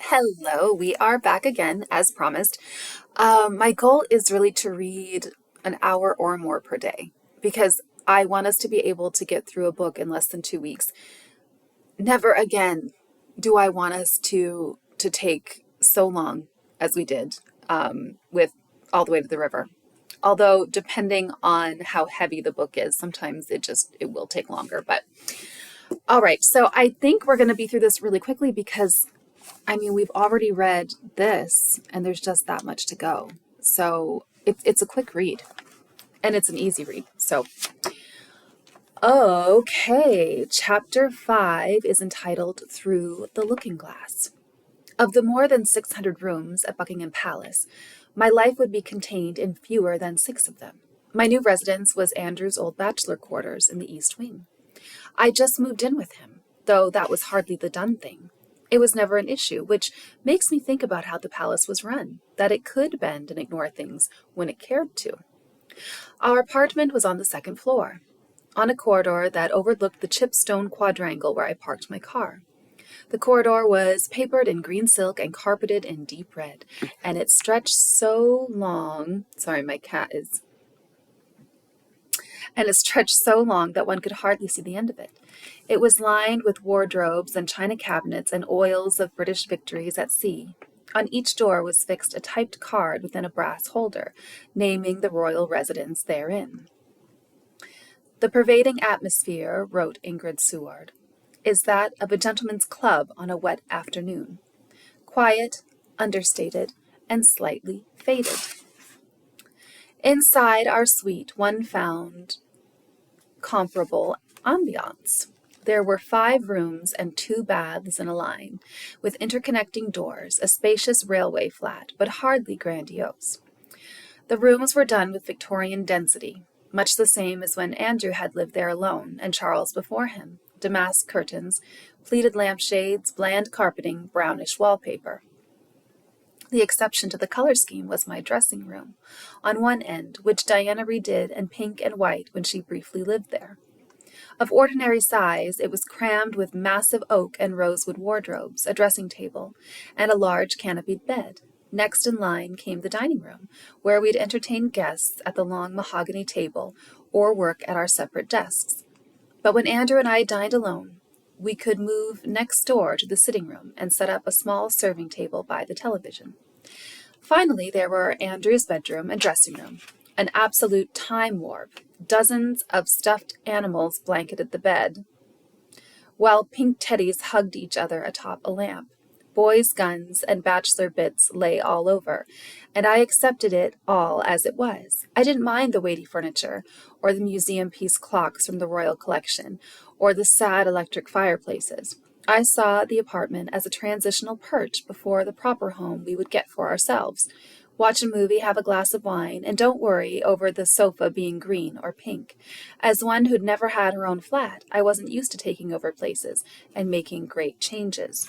Hello, we are back again as promised. My goal is really to read an hour or more per day because I want us to be able to get through a book in less than 2 weeks. Never again do I want us to take so long as we did with All the Way to the River. Although depending on how heavy the book is, sometimes it will take longer. But all right, so I think we're going to be through this really quickly because we've already read this and there's just that much to go. So it's a quick read and it's an easy read. So, okay, chapter 5 is entitled Through the Looking Glass. Of the more than 600 rooms at Buckingham Palace, my life would be contained in fewer than 6 of them. My new residence was Andrew's old bachelor quarters in the East Wing. I just moved in with him, though that was hardly the done thing. It was never an issue, which makes me think about how the palace was run, that it could bend and ignore things when it cared to. Our apartment was on the second floor, on a corridor that overlooked the chipped stone quadrangle where I parked my car. The corridor was papered in green silk and carpeted in deep red, and it stretched so long. Sorry, my cat is. And it stretched so long that one could hardly see the end of it. It was lined with wardrobes and china cabinets and oils of British victories at sea. On each door was fixed a typed card within a brass holder, naming the royal residence therein. The pervading atmosphere, wrote Ingrid Seward, is that of a gentleman's club on a wet afternoon. Quiet, understated, and slightly faded. Inside our suite, one found comparable ambiance. There were 5 rooms and 2 baths in a line, with interconnecting doors, a spacious railway flat, but hardly grandiose. The rooms were done with Victorian density, much the same as when Andrew had lived there alone, and Charles before him. Damask curtains, pleated lampshades, bland carpeting, brownish wallpaper. The exception to the color scheme was my dressing room, on one end, which Diana redid in pink and white when she briefly lived there. Of ordinary size, it was crammed with massive oak and rosewood wardrobes, a dressing table, and a large canopied bed. Next in line came the dining room, where we'd entertain guests at the long mahogany table or work at our separate desks. But when Andrew and I dined alone, we could move next door to the sitting room and set up a small serving table by the television. Finally, there were Andrew's bedroom and dressing room, an absolute time warp. Dozens of stuffed animals blanketed the bed, while pink teddies hugged each other atop a lamp. Boys' guns and bachelor bits lay all over, and I accepted it all as it was. I didn't mind the weighty furniture, or the museum-piece clocks from the royal collection, or the sad electric fireplaces. I saw the apartment as a transitional perch before the proper home we would get for ourselves. Watch a movie, have a glass of wine, and don't worry over the sofa being green or pink. As one who'd never had her own flat, I wasn't used to taking over places and making great changes.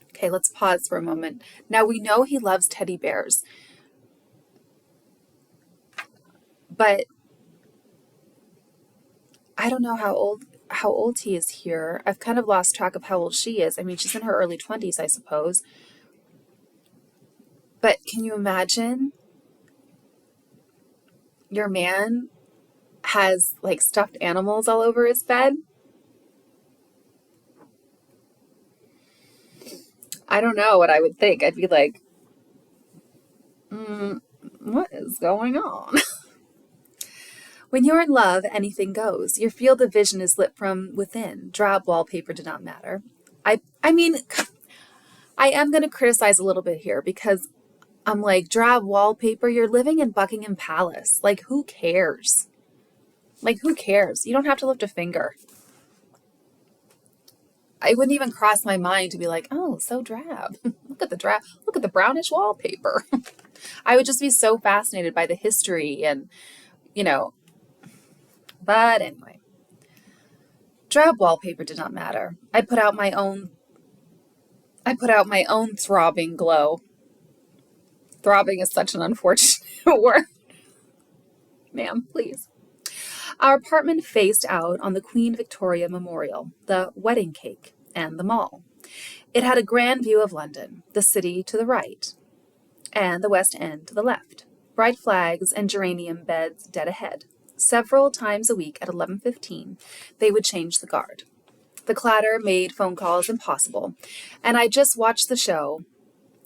Okay, let's pause for a moment. Now we know he loves teddy bears, but I don't know how old he is here. I've kind of lost track of how old she is. She's in her early 20s, I suppose. But can you imagine your man has like stuffed animals all over his bed? I don't know what I would think. I'd be like, what is going on? When you're in love, anything goes. Your field of vision is lit from within. Drab wallpaper did not matter. I mean, I am going to criticize a little bit here because I'm like, drab wallpaper, you're living in Buckingham Palace. Like, who cares? Like, who cares? You don't have to lift a finger. I wouldn't even cross my mind to be like, oh, so drab. Look at the brownish wallpaper. I would just be so fascinated by the history and, but anyway. Drab wallpaper did not matter. I put out my own throbbing glow. Throbbing is such an unfortunate word. Ma'am, please. Our apartment faced out on the Queen Victoria Memorial, the wedding cake, and the mall. It had a grand view of London, the city to the right, and the West End to the left. Bright flags and geranium beds dead ahead. Several times a week at 11:15, they would change the guard. The clatter made phone calls impossible, and I just watched the show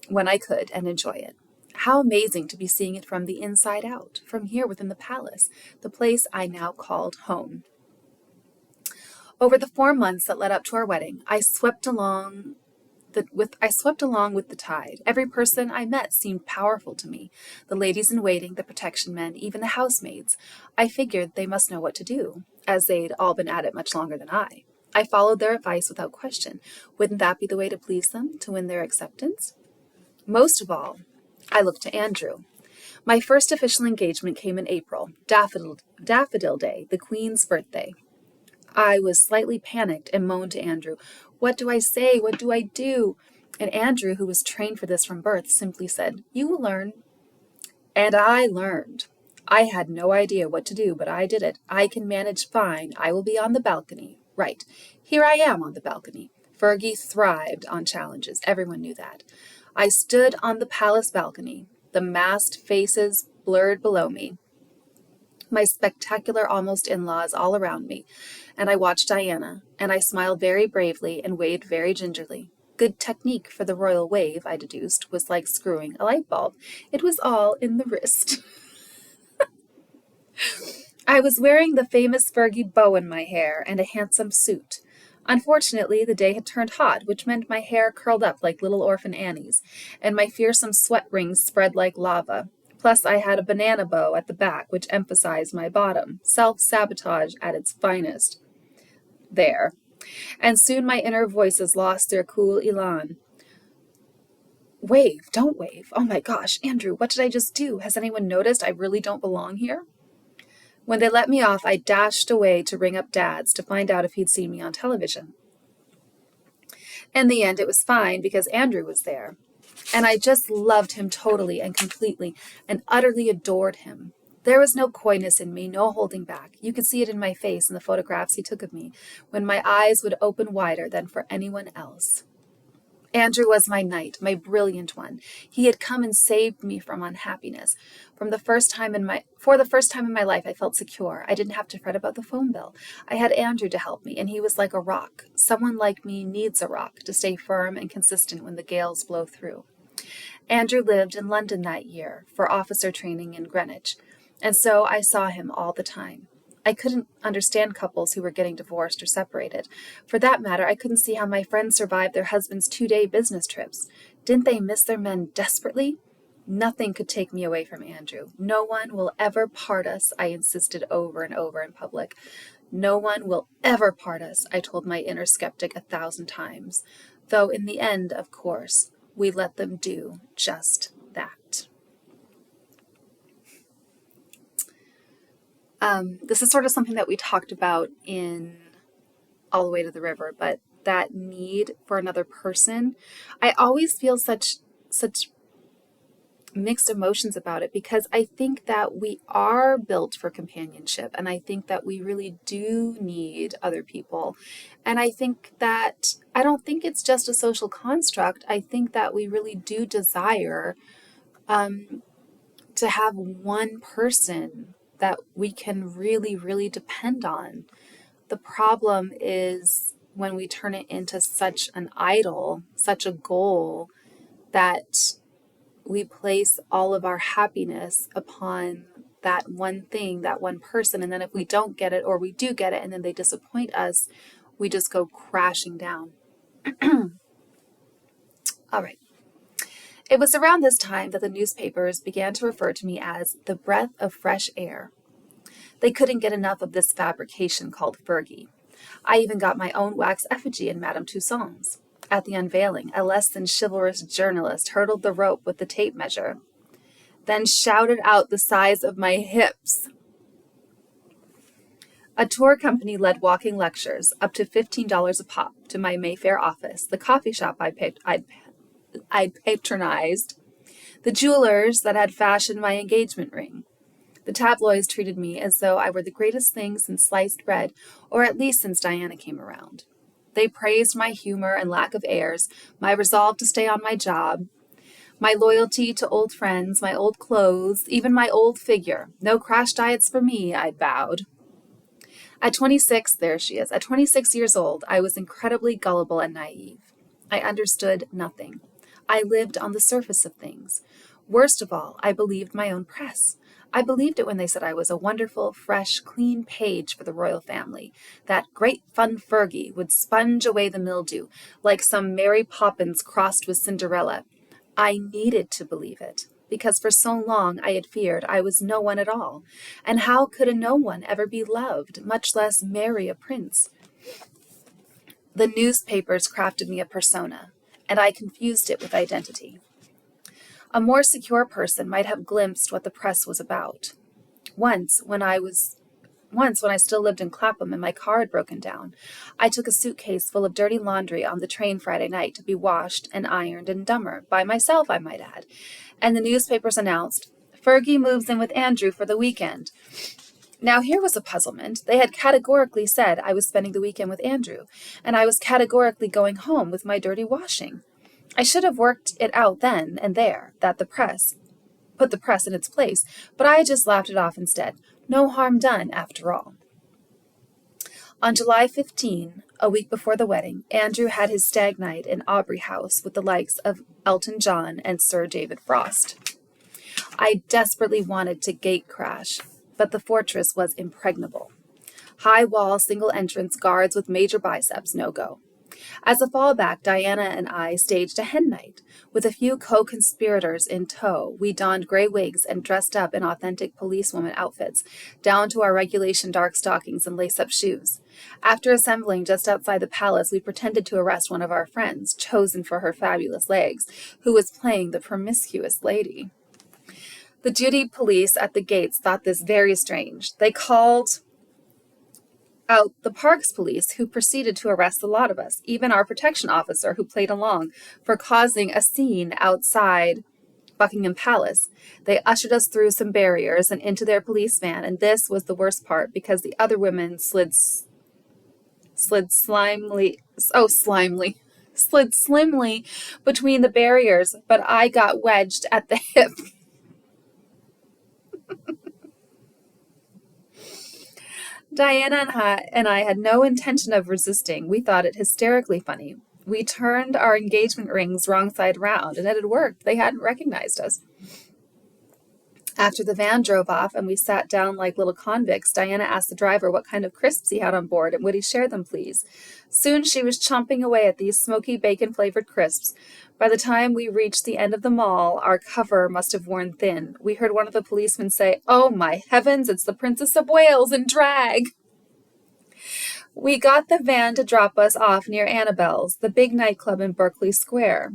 when I could and enjoy it. How amazing to be seeing it from the inside out, from here within the palace, the place I now called home. Over the 4 months that led up to our wedding, I swept along with the tide. Every person I met seemed powerful to me. The ladies in waiting, the protection men, even the housemaids. I figured they must know what to do, as they'd all been at it much longer than I. I followed their advice without question. Wouldn't that be the way to please them, to win their acceptance? Most of all, I looked to Andrew. My first official engagement came in April, Daffodil Day, the Queen's birthday. I was slightly panicked and moaned to Andrew, "What do I say? What do I do?" And Andrew, who was trained for this from birth, simply said, "You will learn." And I learned. I had no idea what to do, but I did it. I can manage fine. I will be on the balcony. Right. Here I am on the balcony. Fergie thrived on challenges. Everyone knew that. I stood on the palace balcony, the masked faces blurred below me, my spectacular almost in-laws all around me, and I watched Diana, and I smiled very bravely and waved very gingerly. Good technique for the royal wave, I deduced, was like screwing a light bulb. It was all in the wrist. I was wearing the famous Fergie bow in my hair and a handsome suit. Unfortunately, the day had turned hot, which meant my hair curled up like little orphan Annie's, and my fearsome sweat rings spread like lava. Plus, I had a banana bow at the back, which emphasized my bottom. Self-sabotage at its finest. There. And soon my inner voices lost their cool elan. Wave, don't wave. Oh my gosh, Andrew, what did I just do? Has anyone noticed I really don't belong here? When they let me off, I dashed away to ring up Dad's to find out if he'd seen me on television. In the end, it was fine because Andrew was there. And I just loved him totally and completely and utterly adored him. There was no coyness in me, no holding back. You could see it in my face in the photographs he took of me, when my eyes would open wider than for anyone else. Andrew was my knight, my brilliant one. He had come and saved me from unhappiness. For the first time in my life, I felt secure. I didn't have to fret about the phone bill. I had Andrew to help me, and he was like a rock. Someone like me needs a rock to stay firm and consistent when the gales blow through. Andrew lived in London that year for officer training in Greenwich, and so I saw him all the time. I couldn't understand couples who were getting divorced or separated. For that matter, I couldn't see how my friends survived their husbands' 2-day business trips. Didn't they miss their men desperately? Nothing could take me away from Andrew. No one will ever part us, I insisted over and over in public. No one will ever part us, I told my inner skeptic 1,000 times. Though in the end, of course, we let them do just that. This is sort of something that we talked about in All the Way to the River, but that need for another person, I always feel such mixed emotions about it, because I think that we are built for companionship, and I think that we really do need other people. And I think that, I don't think it's just a social construct. I think that we really do desire to have one person that we can really, really depend on. The problem is when we turn it into such an idol, such a goal, that we place all of our happiness upon that one thing, that one person, and then if we don't get it, or we do get it and then they disappoint us, we just go crashing down. All right. It was around this time that the newspapers began to refer to me as the breath of fresh air. They couldn't get enough of this fabrication called Fergie. I even got my own wax effigy in Madame Tussauds. At the unveiling, a less than chivalrous journalist hurdled the rope with the tape measure, then shouted out the size of my hips. A tour company led walking lectures, up to $15 a pop, to my Mayfair office, the coffee shop I'd patronized, the jewelers that had fashioned my engagement ring. The tabloids treated me as though I were the greatest thing since sliced bread, or at least since Diana came around. They praised my humor and lack of airs, my resolve to stay on my job, my loyalty to old friends, my old clothes, even my old figure. No crash diets for me, I vowed. At 26, there she is. At 26 years old, I was incredibly gullible and naive. I understood nothing. I lived on the surface of things. Worst of all, I believed my own press. I believed it when they said I was a wonderful, fresh, clean page for the royal family, that great fun Fergie would sponge away the mildew, like some Mary Poppins crossed with Cinderella. I needed to believe it, because for so long I had feared I was no one at all. And how could a no one ever be loved, much less marry a prince? The newspapers crafted me a persona, and I confused it with identity. A more secure person might have glimpsed what the press was about. Once, when I still lived in Clapham and my car had broken down, I took a suitcase full of dirty laundry on the train Friday night to be washed and ironed in Dummer, by myself, I might add. And the newspapers announced, "Fergie moves in with Andrew for the weekend." Now here was a puzzlement. They had categorically said I was spending the weekend with Andrew, and I was categorically going home with my dirty washing. I should have worked it out then and there, that the press put the press in its place, but I just laughed it off instead. No harm done, after all. On July 15, a week before the wedding, Andrew had his stag night in Aubrey House with the likes of Elton John and Sir David Frost. I desperately wanted to gate crash, but the fortress was impregnable. High wall, single entrance, guards with major biceps, no go. As a fallback, Diana and I staged a hen night. With a few co-conspirators in tow, we donned gray wigs and dressed up in authentic policewoman outfits, down to our regulation dark stockings and lace-up shoes. After assembling just outside the palace, we pretended to arrest one of our friends, chosen for her fabulous legs, who was playing the promiscuous lady. The duty police at the gates thought this very strange. They called out the parks police, who proceeded to arrest the lot of us, even our protection officer, who played along, for causing a scene outside Buckingham Palace. They ushered us through some barriers and into their police van, and this was the worst part, because the other women slid slimly between the barriers, but I got wedged at the hip. Diana and I had no intention of resisting. We thought it hysterically funny. We turned our engagement rings wrong side round, and it had worked. They hadn't recognized us. After the van drove off and we sat down like little convicts, Diana asked the driver what kind of crisps he had on board and would he share them, please. Soon she was chomping away at these smoky bacon-flavored crisps. By the time we reached the end of the mall, our cover must have worn thin. We heard one of the policemen say, "Oh my heavens, it's the Princess of Wales in drag!" We got the van to drop us off near Annabelle's, the big nightclub in Berkeley Square.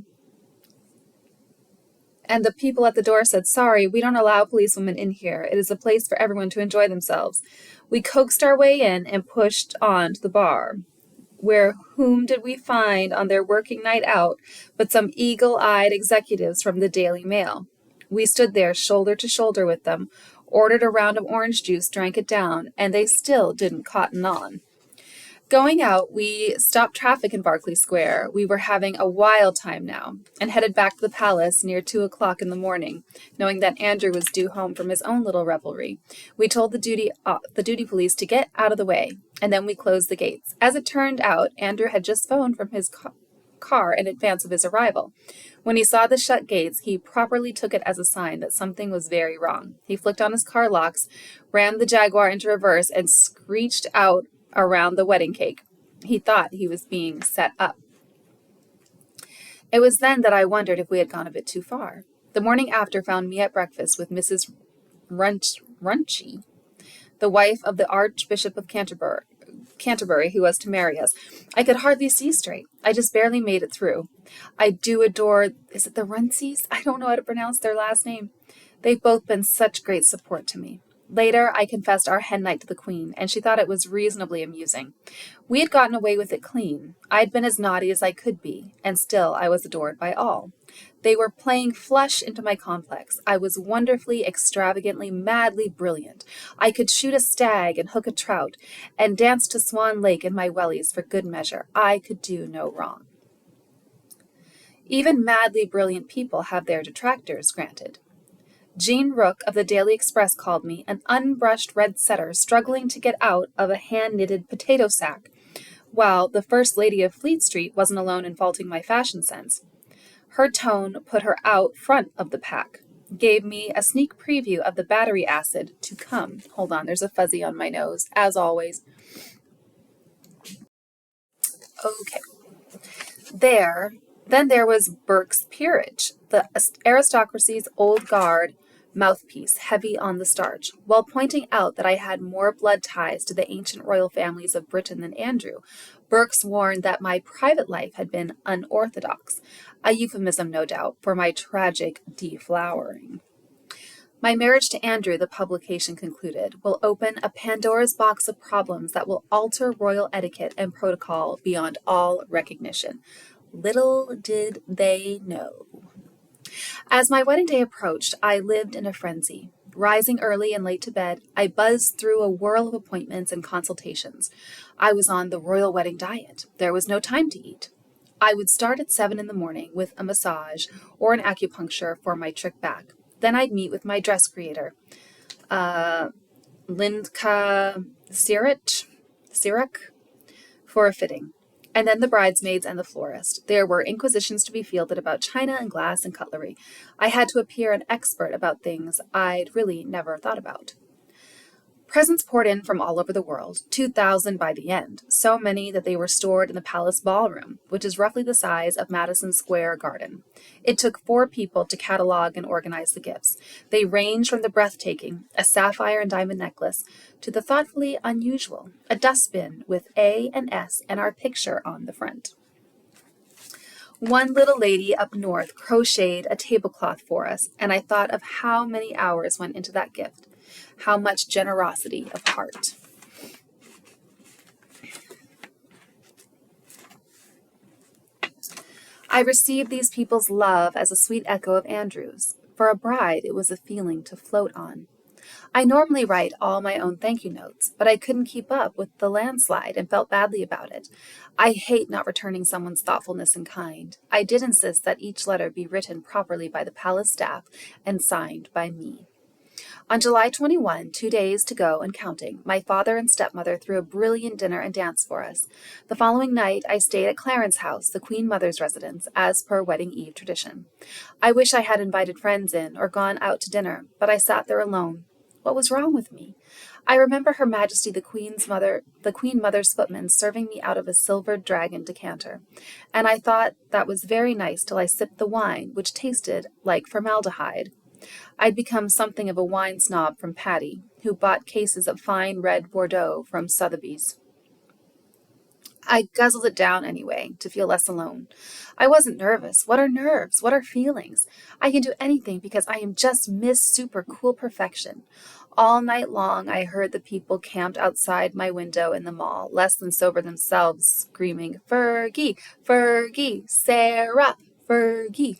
And the people at the door said, "Sorry, we don't allow policewomen in here. It is a place for everyone to enjoy themselves." We coaxed our way in and pushed on to the bar, where whom did we find on their working night out but some eagle-eyed executives from the Daily Mail. We stood there shoulder to shoulder with them, ordered a round of orange juice, drank it down, and they still didn't cotton on. Going out, we stopped traffic in Berkeley Square. We were having a wild time now, and headed back to the palace near 2 o'clock in the morning, knowing that Andrew was due home from his own little revelry. We told the duty police to get out of the way, and then we closed the gates. As it turned out, Andrew had just phoned from his car in advance of his arrival. When he saw the shut gates, he properly took it as a sign that something was very wrong. He flicked on his car locks, rammed the Jaguar into reverse, and screeched out around the wedding cake. He thought he was being set up. It was then that I wondered if we had gone a bit too far. The morning after found me at breakfast with Mrs. Runchy, the wife of the Archbishop of Canterbury, who was to marry us. I could hardly see straight. I just barely made it through. I do adore, is it the Runcys? I don't know how to pronounce their last name. They've both been such great support to me. Later, I confessed our hen night to the Queen, and she thought it was reasonably amusing. We had gotten away with it clean. I'd been as naughty as I could be, and still I was adored by all. They were playing flush into my complex. I was wonderfully, extravagantly, madly brilliant. I could shoot a stag and hook a trout, and dance to Swan Lake in my wellies for good measure. I could do no wrong. Even madly brilliant people have their detractors, granted. Jean Rook of the Daily Express called me an unbrushed red setter struggling to get out of a hand-knitted potato sack, while the First Lady of Fleet Street wasn't alone in faulting my fashion sense. Her tone put her out front of the pack, gave me a sneak preview of the battery acid to come. Hold on, there's a fuzzy on my nose, as always. Okay. Then there was Burke's Peerage, the aristocracy's old guard mouthpiece, heavy on the starch. While pointing out that I had more blood ties to the ancient royal families of Britain than Andrew, Burke's warned that my private life had been unorthodox, a euphemism, no doubt, for my tragic deflowering. My marriage to Andrew, the publication concluded, will open a Pandora's box of problems that will alter royal etiquette and protocol beyond all recognition. Little did they know. As my wedding day approached, I lived in a frenzy. Rising early and late to bed, I buzzed through a whirl of appointments and consultations. I was on the royal wedding diet. There was no time to eat. I would start at 7 in the morning with a massage or an acupuncture for my trick back. Then I'd meet with my dress creator, Lindka Sirak, for a fitting. And then the bridesmaids and the florist. There were inquisitions to be fielded about china and glass and cutlery. I had to appear an expert about things I'd really never thought about. Presents poured in from all over the world, 2,000 by the end, so many that they were stored in the palace ballroom, which is roughly the size of Madison Square Garden. It took 4 people to catalog and organize the gifts. They ranged from the breathtaking, a sapphire and diamond necklace, to the thoughtfully unusual, a dustbin with A and S and our picture on the front. One little lady up north crocheted a tablecloth for us, and I thought of how many hours went into that gift. How much generosity of heart. I received these people's love as a sweet echo of Andrew's. For a bride, it was a feeling to float on. I normally write all my own thank you notes, but I couldn't keep up with the landslide and felt badly about it. I hate not returning someone's thoughtfulness in kind. I did insist that each letter be written properly by the palace staff and signed by me. On July 21, 2 days to go and counting, my father and stepmother threw a brilliant dinner and dance for us. The following night, I stayed at Clarence House, the Queen Mother's residence, as per wedding eve tradition. I wish I had invited friends in or gone out to dinner, but I sat there alone. What was wrong with me? I remember Her Majesty the Queen Mother's footman serving me out of a silvered dragon decanter, and I thought that was very nice till I sipped the wine, which tasted like formaldehyde. I'd become something of a wine snob from Patty, who bought cases of fine red Bordeaux from Sotheby's. I guzzled it down anyway, to feel less alone. I wasn't nervous. What are nerves? What are feelings? I can do anything because I am just Miss Super Cool Perfection. All night long I heard the people camped outside my window in the mall, less than sober themselves, screaming, "Fergie! Fergie! Sarah! Fergie!"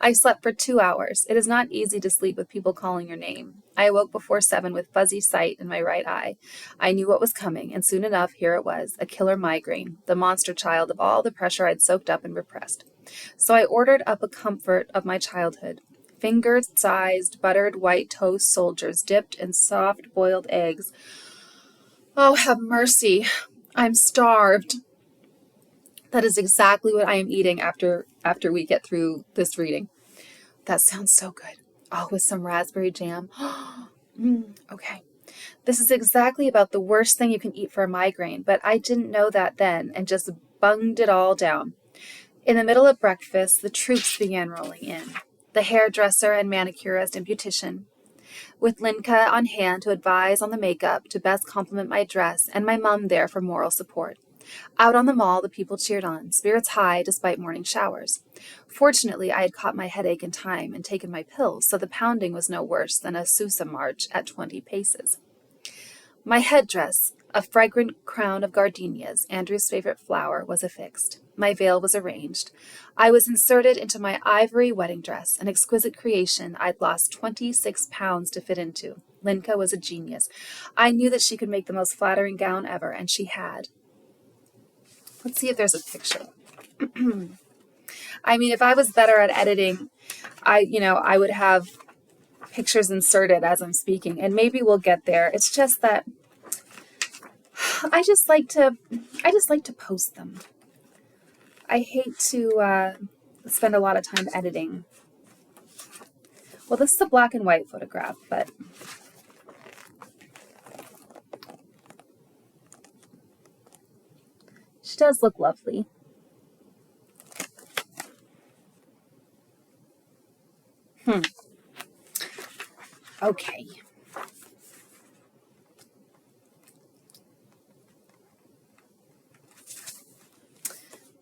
I slept for 2 hours. It is not easy to sleep with people calling your name. I awoke before 7 with fuzzy sight in my right eye. I knew what was coming, and soon enough, here it was, a killer migraine, the monster child of all the pressure I'd soaked up and repressed. So I ordered up a comfort of my childhood. Finger-sized, buttered white toast soldiers dipped in soft boiled eggs. Oh, have mercy. I'm starved. That is exactly what I am eating after we get through this reading. That sounds so good. Oh, with some raspberry jam. Okay. This is exactly about the worst thing you can eat for a migraine, but I didn't know that then and just bunged it all down. In the middle of breakfast, the troops began rolling in. The hairdresser and manicurist and beautician, with Linka on hand to advise on the makeup to best complement my dress, and my mum there for moral support. Out on the mall, the people cheered on, spirits high despite morning showers. Fortunately, I had caught my headache in time and taken my pills, so the pounding was no worse than a Sousa march at 20 paces. My headdress, a fragrant crown of gardenias, Andrew's favorite flower, was affixed. My veil was arranged. I was inserted into my ivory wedding dress, an exquisite creation I'd lost 26 pounds to fit into. Linka was a genius. I knew that she could make the most flattering gown ever, and she had. Let's see if there's a picture. I mean, if I was better at editing, I would have pictures inserted as I'm speaking, and maybe we'll get there. It's just that I just like to post them. I hate to spend a lot of time editing. Well, this is a black and white photograph, but she does look lovely. Okay.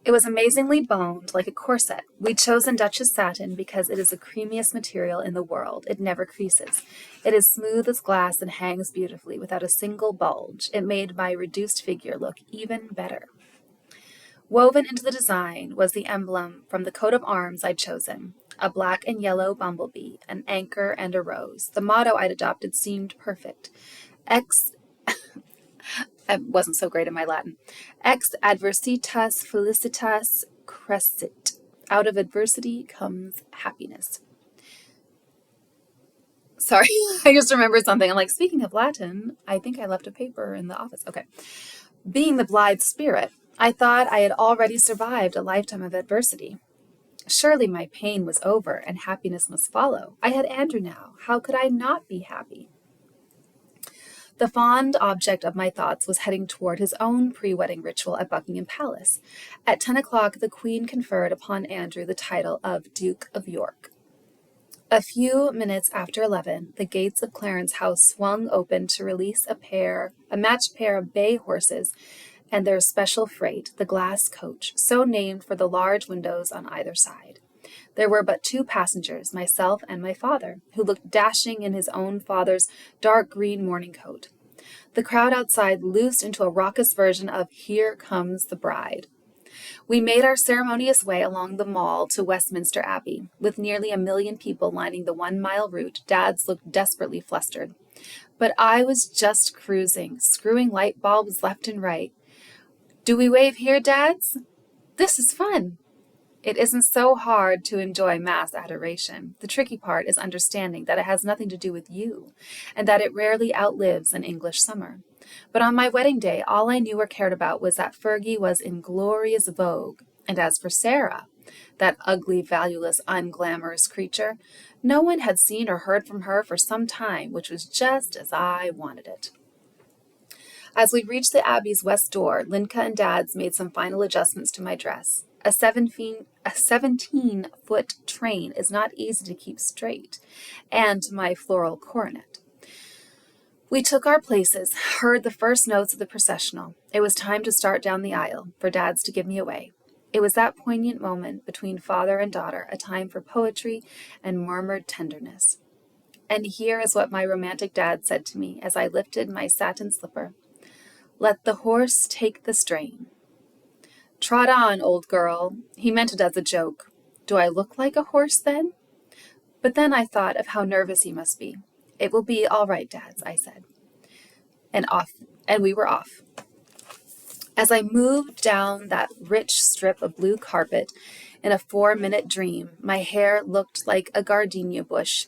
It was amazingly boned, like a corset. We'd chosen Duchess satin because it is the creamiest material in the world. It never creases. It is smooth as glass and hangs beautifully without a single bulge. It made my reduced figure look even better. Woven into the design was the emblem from the coat of arms I'd chosen, a black and yellow bumblebee, an anchor, and a rose. The motto I'd adopted seemed perfect. I wasn't so great in my Latin. Ex adversitas felicitas crescit. Out of adversity comes happiness. Sorry, I just remembered something. I'm like, speaking of Latin, I think I left a paper in the office. Okay. Being the blithe spirit, I thought I had already survived a lifetime of adversity. Surely my pain was over and happiness must follow. I had Andrew now. How could I not be happy? The fond object of my thoughts was heading toward his own pre-wedding ritual at Buckingham Palace. At 10 o'clock, the Queen conferred upon Andrew the title of Duke of York. A few minutes after 11, the gates of Clarence House swung open to release a matched pair of bay horses and their special freight, the glass coach, so named for the large windows on either side. There were but 2 passengers, myself and my father, who looked dashing in his own father's dark green morning coat. The crowd outside loosed into a raucous version of Here Comes the Bride. We made our ceremonious way along the Mall to Westminster Abbey. With nearly 1 million people lining the 1-mile route, Dads looked desperately flustered. But I was just cruising, screwing light bulbs left and right. Do we wave here, Dads? This is fun. It isn't so hard to enjoy mass adoration. The tricky part is understanding that it has nothing to do with you, and that it rarely outlives an English summer. But on my wedding day, all I knew or cared about was that Fergie was in glorious vogue. And as for Sarah, that ugly, valueless, unglamorous creature, no one had seen or heard from her for some time, which was just as I wanted it. As we reached the Abbey's west door, Linka and Dads made some final adjustments to my dress. A 17-foot train is not easy to keep straight, and my floral coronet. We took our places, heard the first notes of the processional. It was time to start down the aisle, for Dads to give me away. It was that poignant moment between father and daughter, a time for poetry and murmured tenderness. And here is what my romantic dad said to me as I lifted my satin slipper. Let the horse take the strain. Trot on, old girl. He meant it as a joke. Do I look like a horse then? But then I thought of how nervous he must be. It will be all right, Dads, I said. And we were off. As I moved down that rich strip of blue carpet in a 4-minute dream, my hair looked like a gardenia bush.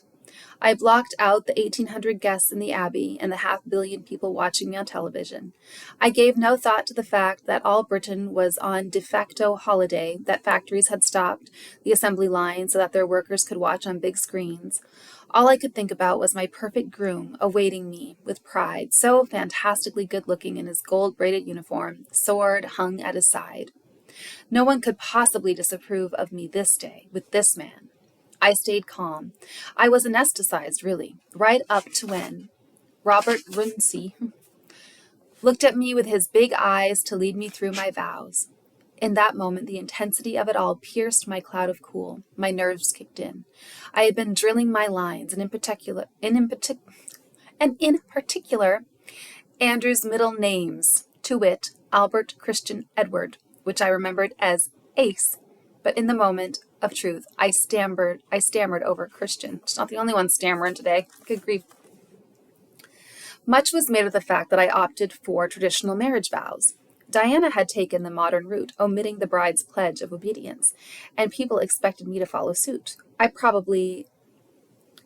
I blocked out the 1,800 guests in the Abbey and the 500 million people watching me on television. I gave no thought to the fact that all Britain was on de facto holiday, that factories had stopped the assembly line so that their workers could watch on big screens. All I could think about was my perfect groom awaiting me with pride, so fantastically good-looking in his gold-braided uniform, sword hung at his side. No one could possibly disapprove of me this day, with this man. I stayed calm. I was anesthetized, really, right up to when Robert Runcie looked at me with his big eyes to lead me through my vows. In that moment, the intensity of it all pierced my cloud of cool. My nerves kicked in. I had been drilling my lines, and in particular, Andrew's middle names, to wit, Albert Christian Edward, which I remembered as Ace. But in the moment of truth, I stammered over Christian. It's not the only one stammering today. Good grief. Much was made of the fact that I opted for traditional marriage vows. Diana had taken the modern route, omitting the bride's pledge of obedience, and people expected me to follow suit. I probably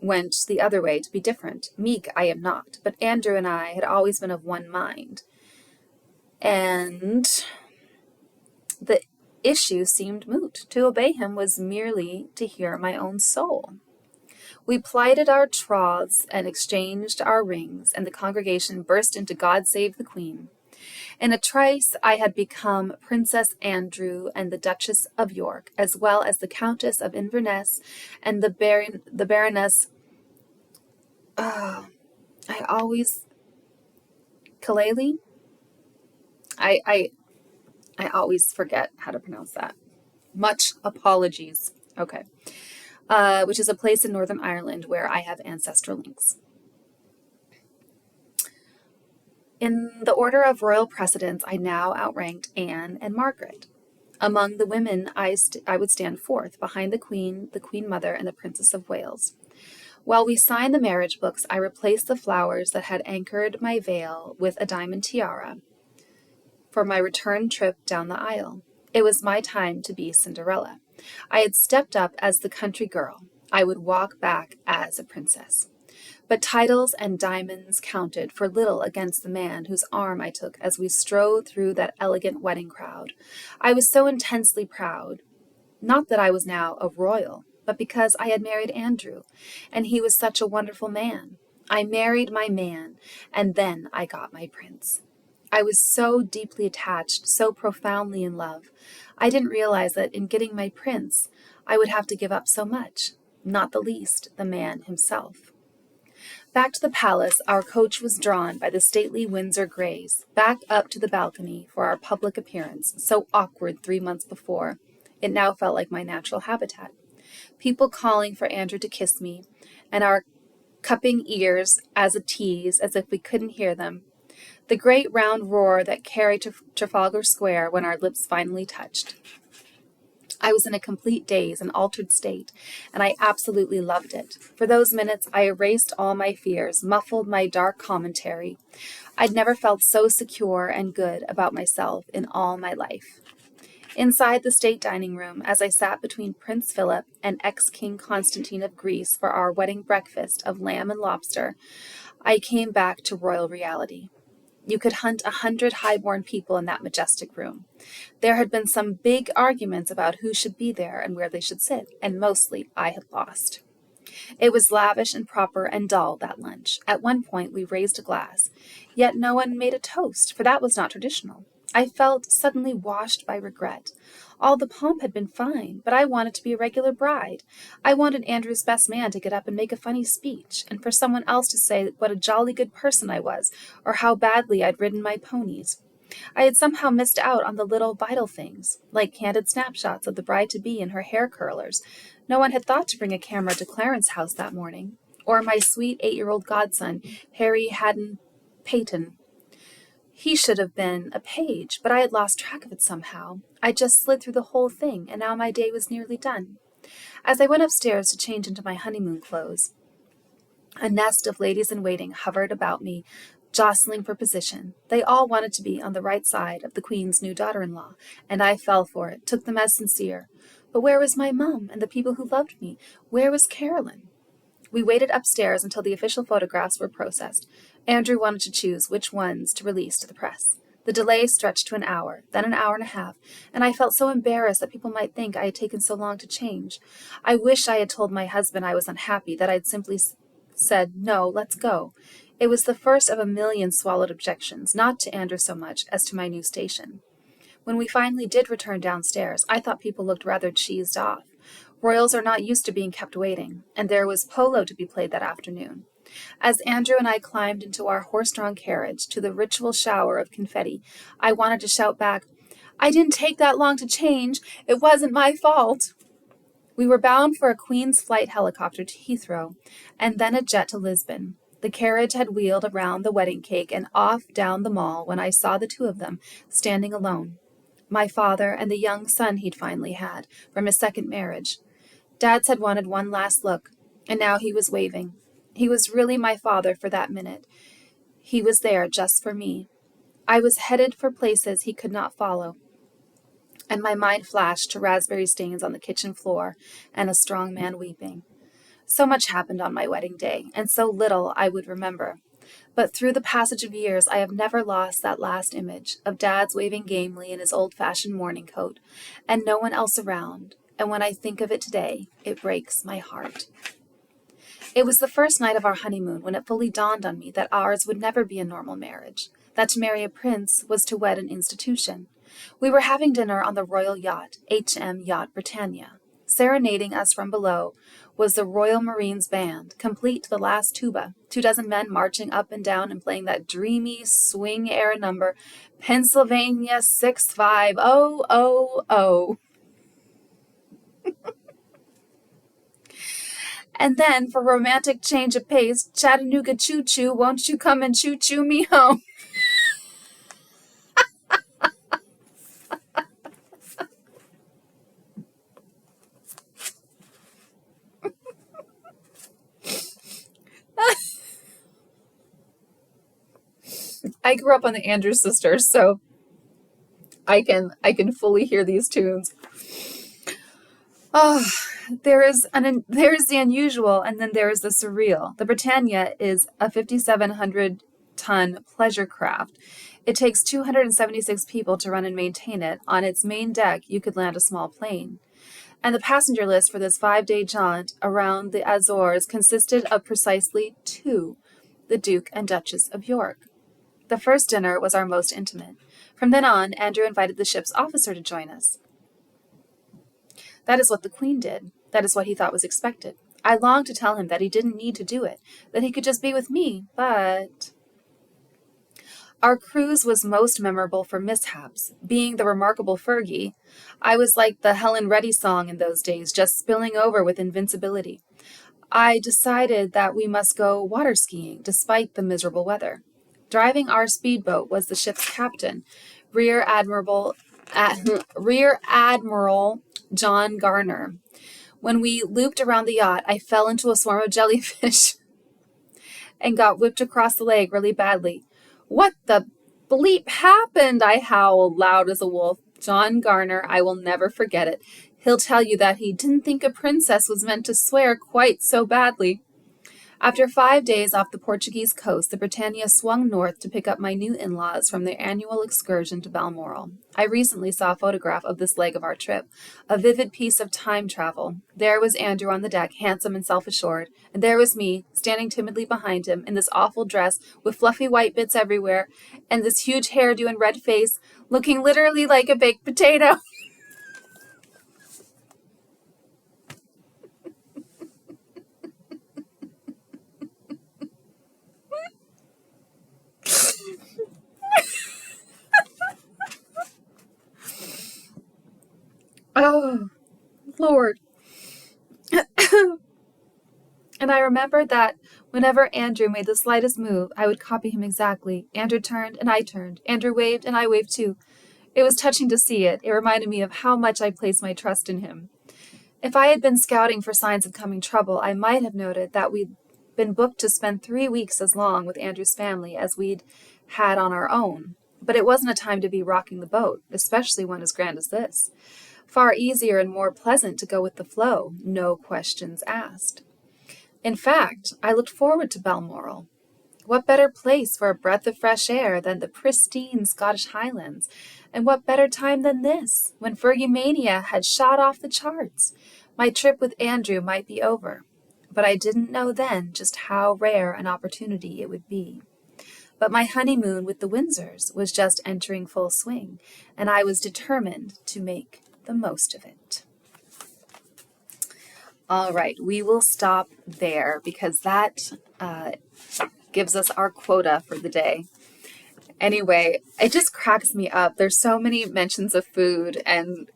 went the other way to be different. Meek I am not, but Andrew and I had always been of one mind. And the issue seemed moot. To obey him was merely to hear my own soul. We plighted our troths and exchanged our rings, and the congregation burst into God Save the Queen. In a trice, I had become Princess Andrew and the Duchess of York, as well as the Countess of Inverness and the Baroness. Kaleli? I always forget how to pronounce that. Much apologies. Okay. Which is a place in Northern Ireland where I have ancestral links. In the order of royal precedence, I now outranked Anne and Margaret. Among the women, I would stand fourth, behind the Queen Mother, and the Princess of Wales. While we signed the marriage books, I replaced the flowers that had anchored my veil with a diamond tiara for my return trip down the aisle. It was my time to be Cinderella. I had stepped up as the country girl. I would walk back as a princess. But titles and diamonds counted for little against the man whose arm I took as we strode through that elegant wedding crowd. I was so intensely proud, not that I was now a royal, but because I had married Andrew, and he was such a wonderful man. I married my man, and then I got my prince. I was so deeply attached, so profoundly in love. I didn't realize that in getting my prince, I would have to give up so much, not the least the man himself. Back to the palace, our coach was drawn by the stately Windsor greys, back up to the balcony for our public appearance, so awkward 3 months before. It now felt like my natural habitat. People calling for Andrew to kiss me, and our cupping ears as a tease, as if we couldn't hear them. The great round roar that carried to Trafalgar Square when our lips finally touched. I was in a complete daze, an altered state, and I absolutely loved it. For those minutes, I erased all my fears, muffled my dark commentary. I'd never felt so secure and good about myself in all my life. Inside the state dining room, as I sat between Prince Philip and ex-King Constantine of Greece for our wedding breakfast of lamb and lobster, I came back to royal reality. You could hunt 100 high-born people in that majestic room. There had been some big arguments about who should be there and where they should sit, and mostly I had lost. It was lavish and proper and dull, that lunch. At one point we raised a glass, yet no one made a toast, for that was not traditional. I felt suddenly washed by regret. All the pomp had been fine, but I wanted to be a regular bride. I wanted Andrew's best man to get up and make a funny speech, and for someone else to say what a jolly good person I was, or how badly I'd ridden my ponies. I had somehow missed out on the little vital things, like candid snapshots of the bride-to-be in her hair curlers. No one had thought to bring a camera to Clarence's house that morning, or my sweet 8-year-old godson, Harry Haddon Peyton. He should have been a page, but I had lost track of it somehow. I just slid through the whole thing, and now my day was nearly done. As I went upstairs to change into my honeymoon clothes, a nest of ladies-in-waiting hovered about me, jostling for position. They all wanted to be on the right side of the Queen's new daughter-in-law, and I fell for it, took them as sincere. But where was my mum and the people who loved me? Where was Carolyn? We waited upstairs until the official photographs were processed. Andrew wanted to choose which ones to release to the press. The delay stretched to an hour, then an hour and a half, and I felt so embarrassed that people might think I had taken so long to change. I wish I had told my husband I was unhappy, that I'd simply said, "No, let's go." It was the first of a million swallowed objections, not to Andrew so much as to my new station. When we finally did return downstairs, I thought people looked rather cheesed off. Royals are not used to being kept waiting, and there was polo to be played that afternoon. As Andrew and I climbed into our horse-drawn carriage to the ritual shower of confetti, I wanted to shout back, "I didn't take that long to change. It wasn't my fault." We were bound for a Queen's flight helicopter to Heathrow, and then a jet to Lisbon. The carriage had wheeled around the wedding cake and off down the mall when I saw the two of them, standing alone. My father and the young son he'd finally had from his second marriage. Dad's had wanted one last look, and now he was waving. He was really my father for that minute. He was there just for me. I was headed for places he could not follow, and my mind flashed to raspberry stains on the kitchen floor and a strong man weeping. So much happened on my wedding day, and so little I would remember. But through the passage of years, I have never lost that last image of Dad's waving gamely in his old-fashioned morning coat, and no one else around, and when I think of it today, it breaks my heart. It was the first night of our honeymoon when it fully dawned on me that ours would never be a normal marriage, that to marry a prince was to wed an institution. We were having dinner on the Royal Yacht, Yacht Britannia. Serenading us from below was the Royal Marines Band, complete to the last tuba, 24 men marching up and down and playing that dreamy swing-era number, Pennsylvania 65000. And then, for romantic change of pace, Chattanooga choo-choo, won't you come and choo-choo me home? I grew up on the Andrews Sisters, so I can fully hear these tunes. Oh, there is the unusual, and then there is the surreal. The Britannia is a 5,700-ton pleasure craft. It takes 276 people to run and maintain it. On its main deck, you could land a small plane. And the passenger list for this 5-day jaunt around the Azores consisted of precisely 2, the Duke and Duchess of York. The first dinner was our most intimate. From then on, Andrew invited the ship's officer to join us. That is what the Queen did. That is what he thought was expected. I longed to tell him that he didn't need to do it, that he could just be with me, but... Our cruise was most memorable for mishaps. Being the remarkable Fergie, I was like the Helen Reddy song in those days, just spilling over with invincibility. I decided that we must go water skiing, despite the miserable weather. Driving our speedboat was the ship's captain, Rear Admiral John Garner. When we looped around the yacht, I fell into a swarm of jellyfish and got whipped across the leg really badly. "What the bleep happened?" I howled loud as a wolf. John Garner, I will never forget it. He'll tell you that he didn't think a princess was meant to swear quite so badly. After 5 days off the Portuguese coast, the Britannia swung north to pick up my new in-laws from their annual excursion to Balmoral. I recently saw a photograph of this leg of our trip, a vivid piece of time travel. There was Andrew on the deck, handsome and self-assured, and there was me, standing timidly behind him, in this awful dress, with fluffy white bits everywhere, and this huge hairdo and red face, looking literally like a baked potato. Oh, Lord. And I remembered that whenever Andrew made the slightest move, I would copy him exactly. Andrew turned, and I turned. Andrew waved, and I waved too. It was touching to see it. It reminded me of how much I placed my trust in him. If I had been scouting for signs of coming trouble, I might have noted that we'd been booked to spend 3 weeks as long with Andrew's family as we'd had on our own. But it wasn't a time to be rocking the boat, especially one as grand as this. Far easier and more pleasant to go with the flow, no questions asked. In fact, I looked forward to Balmoral. What better place for a breath of fresh air than the pristine Scottish Highlands? And what better time than this, when Fergie Mania had shot off the charts? My trip with Andrew might be over, but I didn't know then just how rare an opportunity it would be. But my honeymoon with the Windsors was just entering full swing, and I was determined to make the most of it. All right, we will stop there because that gives us our quota for the day. Anyway, it just cracks me up. There's so many mentions of food and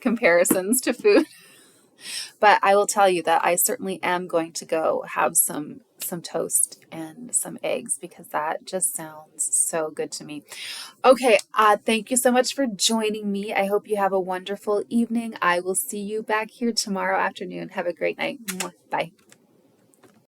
comparisons to food. But I will tell you that I certainly am going to go have some toast and some eggs because that just sounds so good to me. Okay, thank you so much for joining me. I hope you have a wonderful evening. I will see you back here tomorrow afternoon. Have a great night. Mwah. Bye.